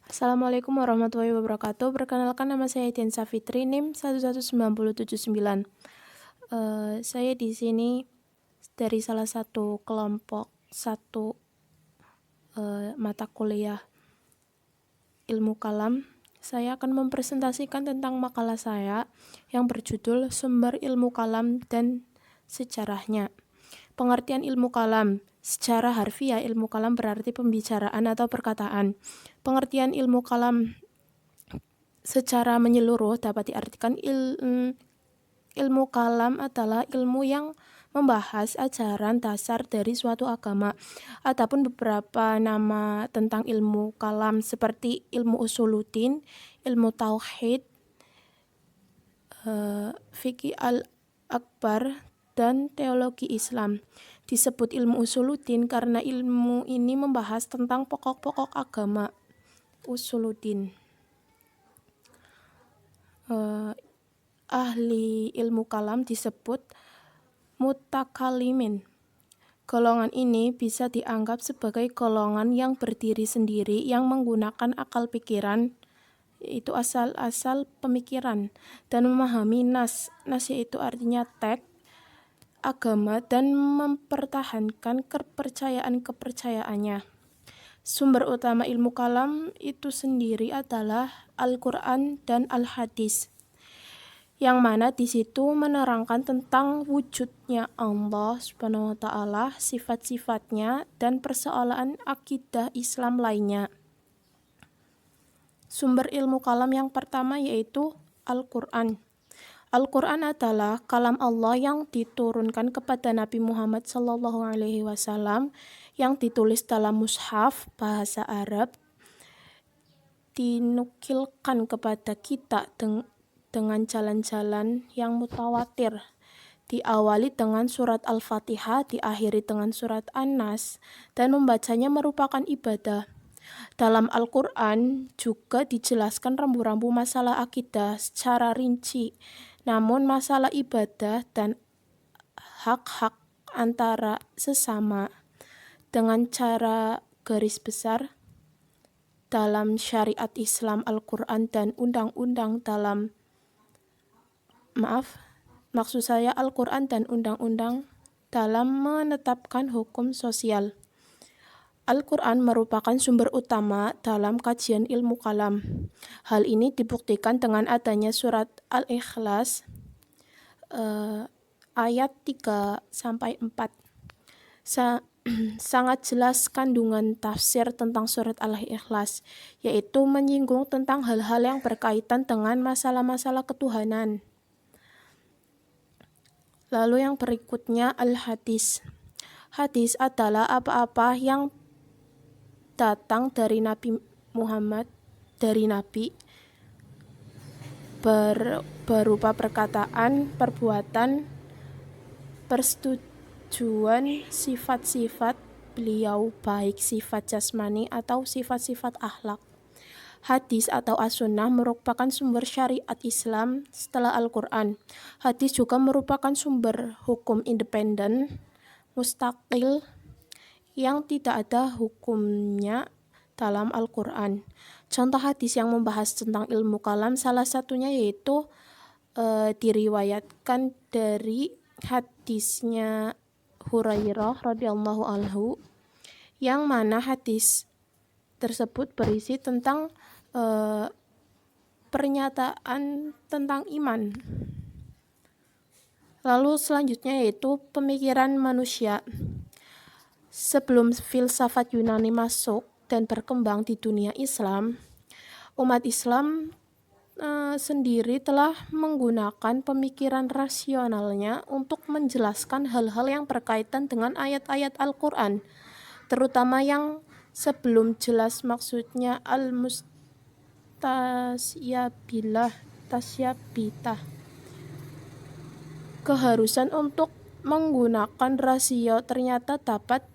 Assalamualaikum warahmatullahi wabarakatuh. Perkenalkan, nama saya Dian Safitri, NIM 11979. Saya di sini dari salah satu kelompok mata kuliah Ilmu Kalam. Saya akan mempresentasikan tentang makalah saya yang berjudul Sumber Ilmu Kalam dan Sejarahnya. Pengertian ilmu kalam. Secara harfiah, ilmu kalam berarti pembicaraan atau perkataan. Pengertian ilmu kalam secara menyeluruh dapat diartikan ilmu kalam adalah ilmu yang membahas ajaran dasar dari suatu agama. Adapun beberapa nama tentang ilmu kalam seperti ilmu usuluddin, ilmu tauhid, fikih al-akbar, dan teologi Islam. Disebut ilmu usuluddin karena ilmu ini membahas tentang pokok-pokok agama. Usuluddin. Ahli ilmu kalam disebut mutakalimin. Golongan ini bisa dianggap sebagai golongan yang berdiri sendiri yang menggunakan akal pikiran, yaitu asal-asal pemikiran, dan memahami nas yaitu artinya teks agama dan mempertahankan kepercayaannya. Sumber utama ilmu kalam itu sendiri adalah Al-Quran dan Al-Hadis, yang mana di situ menerangkan tentang wujudnya Allah Subhanahu wa Ta'ala, sifat-sifatnya, dan persoalan akidah Islam lainnya. Sumber ilmu kalam yang pertama yaitu Al-Quran. Al-Quran adalah kalam Allah yang diturunkan kepada Nabi Muhammad SAW yang ditulis dalam mushaf bahasa Arab, dinukilkan kepada kita dengan jalan-jalan yang mutawatir, diawali dengan surat Al-Fatihah, diakhiri dengan surat An-Nas, dan membacanya merupakan ibadah. Dalam Al-Quran juga dijelaskan rambu-rambu masalah akidah secara rinci, namun masalah ibadah dan hak-hak antara sesama dengan cara garis besar dalam syariat Islam, Al-Quran, dan undang-undang Al-Quran dan undang-undang dalam menetapkan hukum sosial. Al-Quran merupakan sumber utama dalam kajian ilmu kalam. Hal ini dibuktikan dengan adanya surat Al-Ikhlas ayat 3-4. Sangat jelas kandungan tafsir tentang surat Al-Ikhlas, yaitu menyinggung tentang hal-hal yang berkaitan dengan masalah-masalah ketuhanan. Lalu yang berikutnya Al-Hadis. Hadis adalah apa-apa yang datang dari Nabi Muhammad, dari Nabi, berupa perkataan, perbuatan, persetujuan, sifat-sifat beliau, baik sifat jasmani atau sifat-sifat akhlak. Hadis atau as-sunnah merupakan sumber syariat Islam setelah Al-Quran. Hadis juga merupakan sumber hukum independen, mustaqil, yang tidak ada hukumnya dalam Al-Quran. Contoh hadis yang membahas tentang ilmu kalam salah satunya yaitu diriwayatkan dari hadisnya Hurairah radhiyallahu anhu, yang mana hadis tersebut berisi tentang pernyataan tentang iman. Lalu selanjutnya yaitu pemikiran manusia. Sebelum filsafat Yunani masuk dan berkembang di dunia Islam, umat Islam sendiri telah menggunakan pemikiran rasionalnya untuk menjelaskan hal-hal yang berkaitan dengan ayat-ayat Al-Quran, terutama yang sebelum jelas maksudnya tasyabitah. Keharusan untuk menggunakan rasio ternyata dapat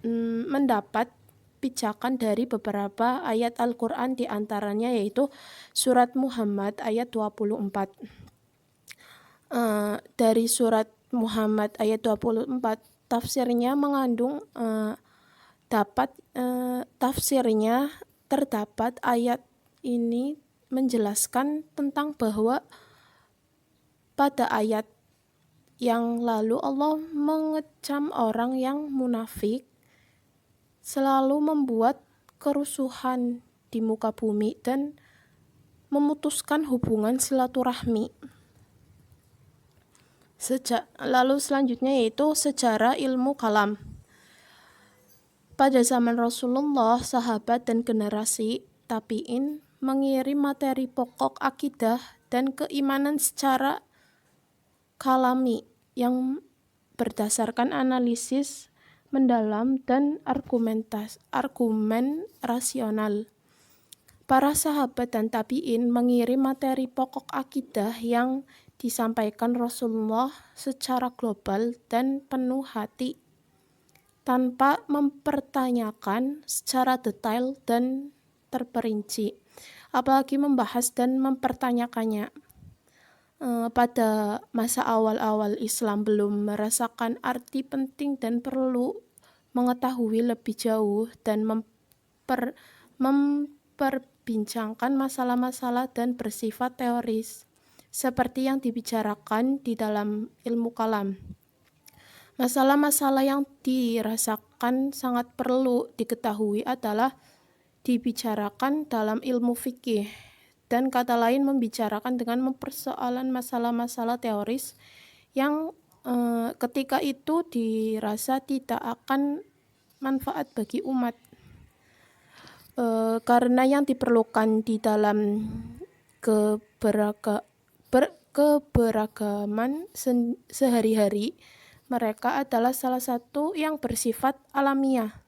mendapat pijakan dari beberapa ayat Al-Quran, diantaranya yaitu surat Muhammad ayat 24. Dari surat Muhammad ayat 24, tafsirnya mengandung tafsirnya terdapat ayat ini menjelaskan tentang bahwa pada ayat yang lalu Allah mengecam orang yang munafik selalu membuat kerusuhan di muka bumi dan memutuskan hubungan silaturahmi. Lalu selanjutnya yaitu sejarah ilmu kalam. Pada zaman Rasulullah, sahabat dan generasi tabi'in mengirim materi pokok akidah dan keimanan secara kalami yang berdasarkan analisis mendalam dan argumen rasional. Para sahabat dan tabi'in mengirim materi pokok akidah yang disampaikan Rasulullah secara global dan penuh hati, tanpa mempertanyakan secara detail dan terperinci, apalagi membahas dan mempertanyakannya. Pada masa awal-awal Islam belum merasakan arti penting dan perlu mengetahui lebih jauh dan memperbincangkan masalah-masalah dan bersifat teoris, seperti yang dibicarakan di dalam ilmu kalam. Masalah-masalah yang dirasakan sangat perlu diketahui adalah dibicarakan dalam ilmu fikih, dan kata lain membicarakan dengan mempersoalan masalah-masalah teoris yang ketika itu dirasa tidak akan manfaat bagi umat, karena yang diperlukan di dalam keberagaman sehari-hari mereka adalah salah satu yang bersifat alamiah.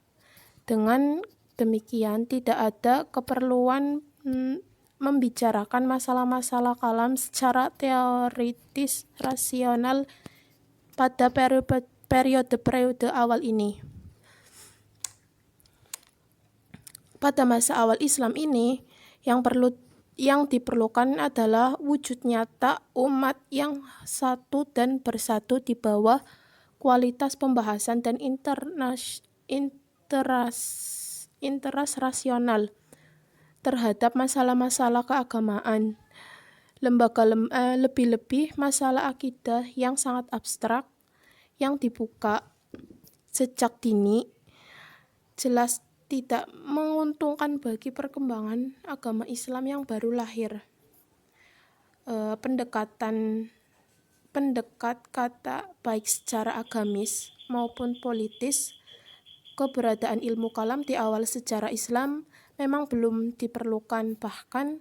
Dengan demikian, tidak ada keperluan membicarakan masalah-masalah kalam secara teoritis rasional pada periode awal ini. Pada masa awal Islam ini, yang diperlukan adalah wujud nyata umat yang satu dan bersatu di bawah kualitas pembahasan dan interas rasional terhadap masalah-masalah keagamaan, lebih-lebih masalah akidah yang sangat abstrak yang dibuka sejak dini, jelas tidak menguntungkan bagi perkembangan agama Islam yang baru lahir. Pendekat kata baik secara agamis maupun politis, keberadaan ilmu kalam di awal sejarah Islam memang belum diperlukan, bahkan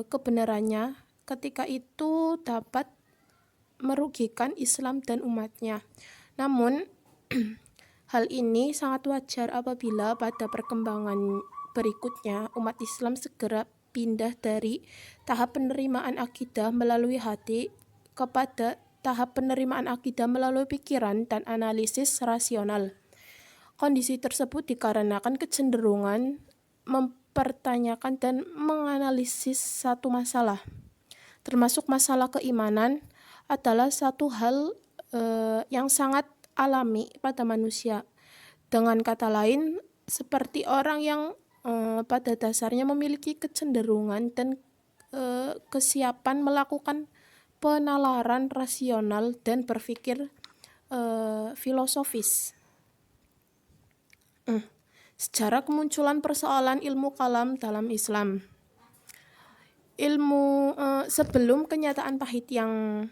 kebenarannya ketika itu dapat merugikan Islam dan umatnya. Namun hal ini sangat wajar apabila pada perkembangan berikutnya umat Islam segera pindah dari tahap penerimaan akidah melalui hati kepada tahap penerimaan akidah melalui pikiran dan analisis rasional. Kondisi tersebut dikarenakan kecenderungan mempertanyakan dan menganalisis satu masalah, termasuk masalah keimanan, adalah satu hal yang sangat alami pada manusia. Dengan kata lain, seperti orang yang pada dasarnya memiliki kecenderungan dan kesiapan melakukan penalaran rasional dan berpikir filosofis. Sejarah kemunculan persoalan ilmu kalam dalam Islam. Sebelum kenyataan pahit yang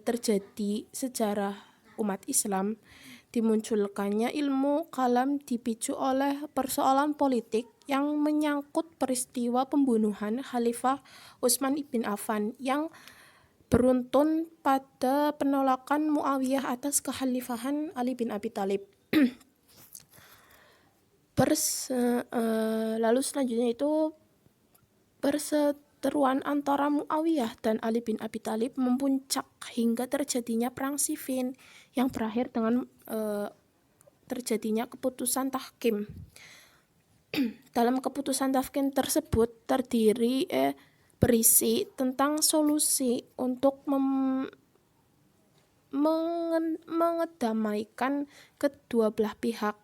terjadi sejarah umat Islam, dimunculkannya ilmu kalam dipicu oleh persoalan politik yang menyangkut peristiwa pembunuhan Khalifah Utsman bin Affan yang beruntun pada penolakan Muawiyah atas kekhalifahan Ali bin Abi Thalib. Lalu selanjutnya itu perseteruan antara Muawiyah dan Ali bin Abi Thalib memuncak hingga terjadinya perang Siffin yang berakhir dengan terjadinya keputusan tahkim. Dalam keputusan tahkim tersebut berisi tentang solusi untuk mengedamaikan kedua belah pihak,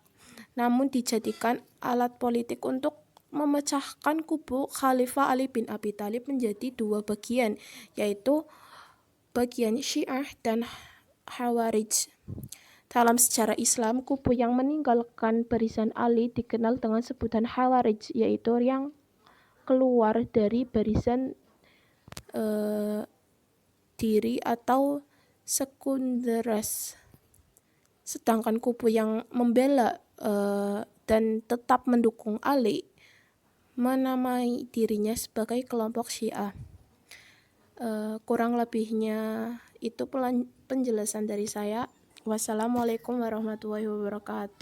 namun dijadikan alat politik untuk memecahkan kubu Khalifah Ali bin Abi Thalib menjadi dua bagian, yaitu bagian Syiah dan Khawarij. Dalam sejarah Islam, kubu yang meninggalkan barisan Ali dikenal dengan sebutan Khawarij, yaitu yang keluar dari barisan diri atau sekunderas. Sedangkan kubu yang membela dan tetap mendukung Ali menamai dirinya sebagai kelompok Syiah. Kurang lebihnya itu penjelasan dari saya. Wassalamualaikum warahmatullahi wabarakatuh.